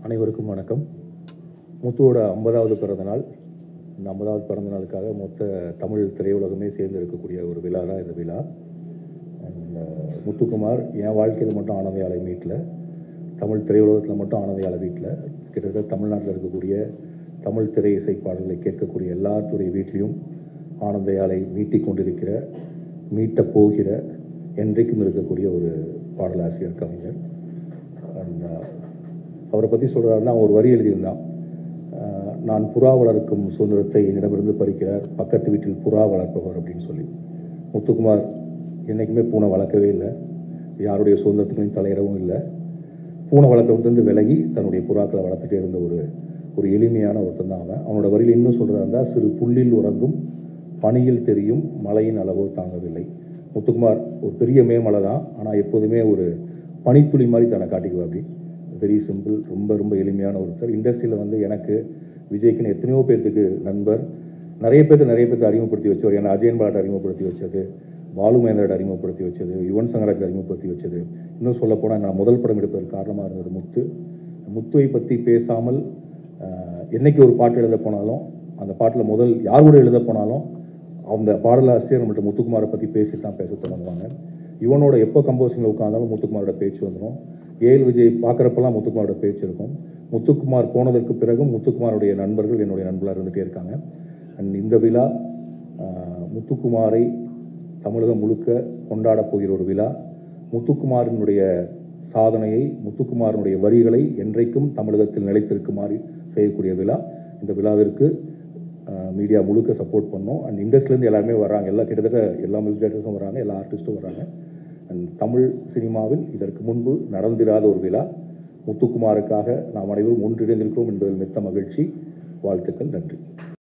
அனைவருக்கும் வணக்கம். முத்துவோட 50வது பிறந்தநாள். இந்த 50வது பிறந்தநாளுக்காக மொத்த தமிழ் திரையுலகமே சேர்ந்து இருக்கக்கூடிய ஒரு விழா தான் இந்த விழா. முத்துக்குமார் என் வாழ்க்கையில் மட்டும் ஆனந்த யாழை மீட்டில், தமிழ் திரையுலகத்தில் மட்டும் ஆனந்த யாழை வீட்டில், கிட்டத்தட்ட தமிழ்நாட்டில் இருக்கக்கூடிய தமிழ் திரை இசை பாடல்களை கேட்கக்கூடிய எல்லாத்துடைய வீட்லேயும் ஆனந்த யாழை மீட்டிக் கொண்டிருக்கிற, மீட்டப் போகிற, என்றைக்கும் இருக்கக்கூடிய ஒரு பாடலாசிரியர் கவிஞர். அவரை பற்றி சொல்கிறாருன்னா, ஒரு வரி எழுதியிருந்தான். நான் புறா வளர்க்கும் சுதந்திரத்தை என்னிடமிருந்து பறிக்கிறார் பக்கத்து வீட்டில் புறா வளர்ப்பவர் அப்படின்னு சொல்லி. முத்துக்குமார் என்றைக்குமே பூனை வளர்க்கவே இல்லை, யாருடைய சுதந்திரத்துலையும் தலையிடவும் இல்லை. பூனை வளர்க்கறதுலேருந்து விலகி தன்னுடைய புறாக்களை வளர்த்துட்டே இருந்த ஒரு எளிமையான ஒருத்தன் தான் அவன். அவனோட வரியில் இன்னும் சொல்கிறாருந்தா, சிறு புல்லில் உறங்கும் பனியில் தெரியும் மழையின் அளவோ தாங்கவில்லை. முத்துக்குமார் ஒரு பெரிய மேமலை தான், ஆனால் எப்போதுமே ஒரு பனித்துளி மாதிரி தன்னை காட்டிக்குவா. அப்படி வெரி சிம்பிள், ரொம்ப ரொம்ப எளிமையான ஒருத்தர். இண்டஸ்ட்ரியில் வந்து எனக்கு விஜய்க்குன்னு எத்தனையோ பேர்த்துக்கு நண்பர், நிறைய பேர்த்து அறிமுகப்படுத்தி வச்சவர். என்னை அஜயன் பாலாட்ட அறிமுகப்படுத்தி வச்சது, பாலு மகேந்திராட்ட அறிமுகப்படுத்தி வச்சது, யுவன் சங்கராஜ் அறிமுகப்படுத்தி வச்சது. இன்னும் சொல்லப்போனால் நான் முதல் படம் எடுப்பதற்கு காரணமாக இருந்தது முத்து. முத்துவை பற்றி பேசாமல் என்றைக்கு ஒரு பாட்டு எழுத போனாலும், அந்த பாட்டில் முதல் யார் கூட எழுத போனாலும் அந்த பாடலாசிரியர் நம்மள்ட்ட முத்துக்குமாரை பற்றி பேசிட்டு தான் பேச தொடங்குவாங்க. இவனோட எப்போ கம்போசிங்கில் உட்காந்தாலும் முத்துக்குமாரோட பேச்சு வந்துடும். ஏஎல் விஜய் பார்க்குறப்பெல்லாம் முத்துக்குமாரோட பேச்சு இருக்கும். முத்துக்குமார் போனதற்கு பிறகும் முத்துக்குமாருடைய நண்பர்கள் என்னுடைய நண்பர்களாக இருந்துகிட்டே இருக்காங்க. அண்ட் இந்த விழா முத்துக்குமாரை தமிழகம் முழுக்க கொண்டாடப் போகிற ஒரு விழா. முத்துக்குமாரினுடைய சாதனையை, முத்துக்குமாரனுடைய வரிகளை என்றைக்கும் தமிழகத்தில் நிலைத்திருக்குமாறு செய்யக்கூடிய விழா. இந்த விழாவிற்கு மீடியா முழுக்க சப்போர்ட் பண்ணோம். அண்ட் இண்டஸ்ட்ரியிலேருந்து எல்லாருமே வர்றாங்க, கிட்டத்தட்ட எல்லா மியூசிக் டைரக்டர்ஸும் வர்றாங்க, எல்லா ஆர்டிஸ்ட்டும் வர்றாங்க. அண்ட் தமிழ் சினிமாவில் இதற்கு முன்பு நடந்திராத ஒரு விழா. முத்துக்குமாருக்காக நாம் அனைவரும் ஒன்றிணைந்திருக்கிறோம் என்பதில் மிக்க மகிழ்ச்சி. வாழ்த்துக்கள். நன்றி.